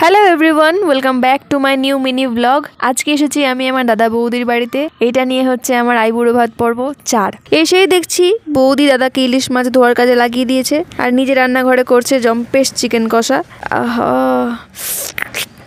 Hello everyone, welcome back to my new mini blog. আজকে এসেছি আমি আমার দাদা বৌদির বাড়িতে। এটা নিয়ে হচ্ছে আমার আইবুড়ো ভাত পর্ব 4। এসেই দেখছি বৌদি দাদাকে ইলিশ মাছ ধোয়ার কাজে লাগিয়ে দিয়েছে আর নিজে রান্নাঘরে করছে জম্পেশ চিকেন কষা। আহা,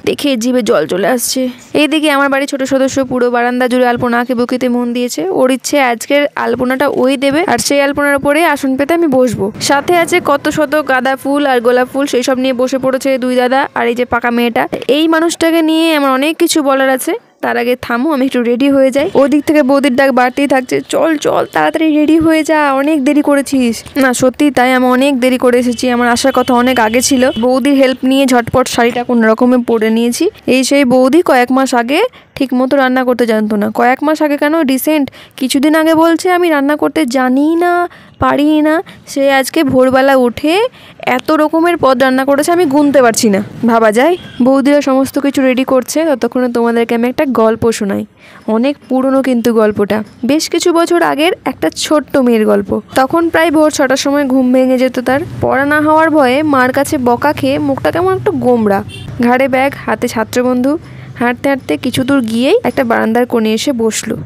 দেখে জিভে জল চলে আসছে। এইদিকে আমার বাড়ির ছোট সদস্য পুরো বারান্দা জুড়ে আলপনা আঁকে বুকিতে মন দিয়েছে। ওর ইচ্ছে আজকের আলপনাটা ওই দেবে আর সেই আলপনার উপরে আসন পেতে আমি বসবো। সাথে আছে কত শত গাঁদা ফুল আর গোলাপ ফুল, সেই সব নিয়ে বসে পড়েছে দুই দাদা আর এই যে পাকা মেয়েটা। এই মানুষটাকে নিয়ে আমার অনেক কিছু বলার আছে। তার আগে থামো, আমি একটু রেডি হয়ে যাই। ওদিক থেকে বৌদির ডাক বাড়তেই থাকছে, চল চল তাড়াতাড়ি রেডি হয়ে যা, অনেক দেরি করেছিস। না সত্যি তাই, আমি অনেক দেরি করে এসেছি। আমার আসার কথা অনেক আগে ছিল। বৌদির হেল্প নিয়ে ঝটপট শাড়িটা কোনো রকমে পরে নিয়েছি। এই সেই বৌদি কয়েক মাস আগে ঠিক মতো রান্না করতে জানতো না। কয়েক মাস আগে কেন, রিসেন্ট কিছুদিন আগে বলছে আমি রান্না করতে জানি না, পারি না। সে আজকে ভোরবেলা উঠে এত রকমের পদ রান্না করেছে আমি গুনতে পারছি না। ভাবা যায়। বৌদিরা সমস্ত কিছু রেডি করছে, ততক্ষণে তোমাদেরকে আমি একটা গল্প শোনাই। অনেক পুরনো কিন্তু গল্পটা, বেশ কিছু বছর আগের একটা ছোট্ট মেয়ের গল্প। তখন প্রায় ভোর 6টার সময় ঘুম ভেঙে যেত তার। পড়া না হওয়ার ভয়ে মার কাছে বকা খেয়ে মুখটা কেমন একটু গোমড়া, ঘাড়ে ব্যাগ, হাতে ছাত্রবন্ধু। হাঁটতে হাঁটতে কিছু দূর গিয়েই একটা বারান্দার কোণে এসে বসলো।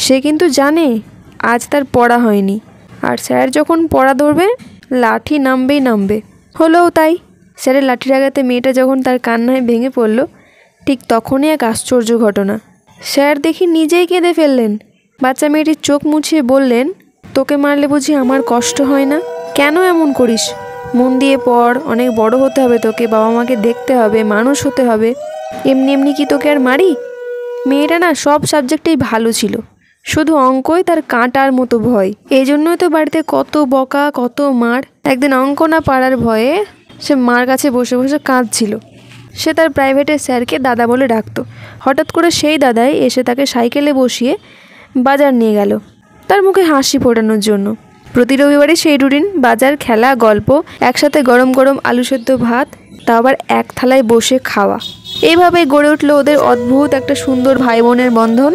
সে কিন্তু জানে আজ তার পড়া হয়নি, আর স্যার যখন পড়া ধরবে লাঠি নামবেই নামবে। হলোও তাই। স্যারের লাঠির আঘাতে মেয়েটা যখন তার কান্নায় ভেঙে পড়ল, ঠিক তখনই এক আশ্চর্য ঘটনা। স্যার দেখি নিজেই কেঁদে ফেললেন। বাচ্চা মেয়েটির চোখ মুছিয়ে বললেন, তোকে মারলে বুঝি আমার কষ্ট হয় না? কেন এমন করিস? মন দিয়ে পড়, অনেক বড় হতে হবে তোকে, বাবা মাকে দেখতে হবে, মানুষ হতে হবে। এমনি এমনি কি তোকে আর মারি? মেয়েটা না সব সাবজেক্টেই ভালো ছিল, শুধু অঙ্কই তার কাঁটার মতো ভয়। এই জন্যই তো বাড়িতে কত বকা, কত মার। একদিন অঙ্ক না পারার ভয়ে সে মার কাছে বসে বসে কাঁদছিল। সে তার প্রাইভেটের স্যারকে দাদা বলে ডাকতো। হঠাৎ করে সেই দাদাই এসে তাকে সাইকেলে বসিয়ে বাজার নিয়ে গেল, তার মুখে হাসি ফোটানোর জন্য। প্রতি রবিবারে সেই রুটিন, বাজার, খেলা, গল্প, একসাথে গরম গরম আলু সেদ্ধ ভাত, তা আবার এক থালায় বসে খাওয়া। এইভাবে গড়ে উঠলো ওদের অদ্ভুত একটা সুন্দর ভাই বোনের বন্ধন।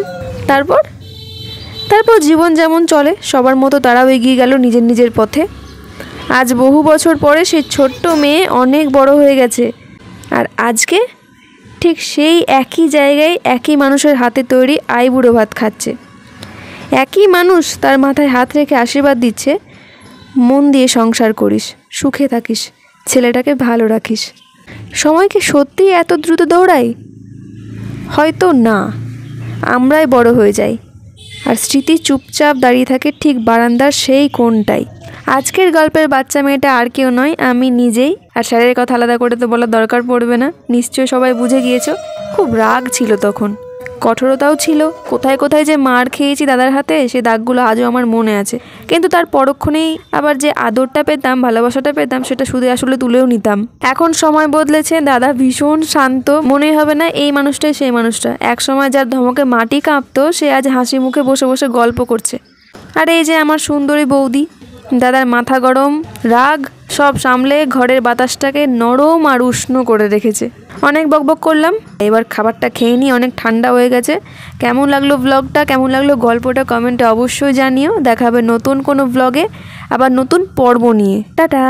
তারপর জীবন যেমন চলে সবার মতো তারাও এগিয়ে গেল নিজের নিজের পথে। আজ বহু বছর পরে সেই ছোট্ট মেয়ে অনেক বড় হয়ে গেছে, আর আজকে ঠিক সেই একই জায়গায় একই মানুষের হাতে তৈরি আইবুড়ো ভাত খাচ্ছে। একই মানুষ তার মাথায় হাত রেখে আশীর্বাদ দিচ্ছে, মন দিয়ে সংসার করিস, সুখে থাকিস, ছেলেটাকে ভালো রাখিস। সময় কি সত্যিই এত দ্রুত দৌড়ায়? হয়তো না, আমরাই বড় হয়ে যাই আর স্মৃতি চুপচাপ দাঁড়িয়ে থাকে ঠিক বারান্দার সেই কোণটাই। আজকের গল্পের বাচ্চা মেয়েটা আর কেউ নয়, আমি নিজেই। আর স্যারের কথা আলাদা করে তো বলার দরকার পড়বে না, নিশ্চয়ই সবাই বুঝে গিয়েছো। খুব রাগ ছিল তখন, কঠোরতাও ছিল। কোথায় কোথায় যে মার খেয়েছি দাদার হাতে, সে দাগগুলো আজও আমার মনে আছে। কিন্তু তার পরক্ষণেই আবার যে আদরটা পেতাম, ভালোবাসাটা পেতাম, সেটা শুধু আসলে তুলেও নিতাম। এখন সময় বদলেছে, দাদা ভীষণ শান্ত। মনেই হবে না এই মানুষটাই সেই মানুষটা। একসময় যার ধমকে মাটি কাঁপতো, সে আজ হাসি মুখে বসে বসে গল্প করছে। আর এই যে আমার সুন্দরী বৌদি, দাদার মাথা গরম, রাগ সব সামলে ঘরের বাতাসটাকে নরম আর উষ্ণ করে রেখেছে। অনেক বকবক করলাম, এবার খাবারটা খেয়ে নিই, অনেক ঠান্ডা হয়ে গেছে। কেমন লাগলো ব্লগটা, কেমন লাগলো গল্পটা কমেন্টে অবশ্যই জানিও। দেখা হবে নতুন কোনো ব্লগে, আবার নতুন পর্ব নিয়ে। টাটা।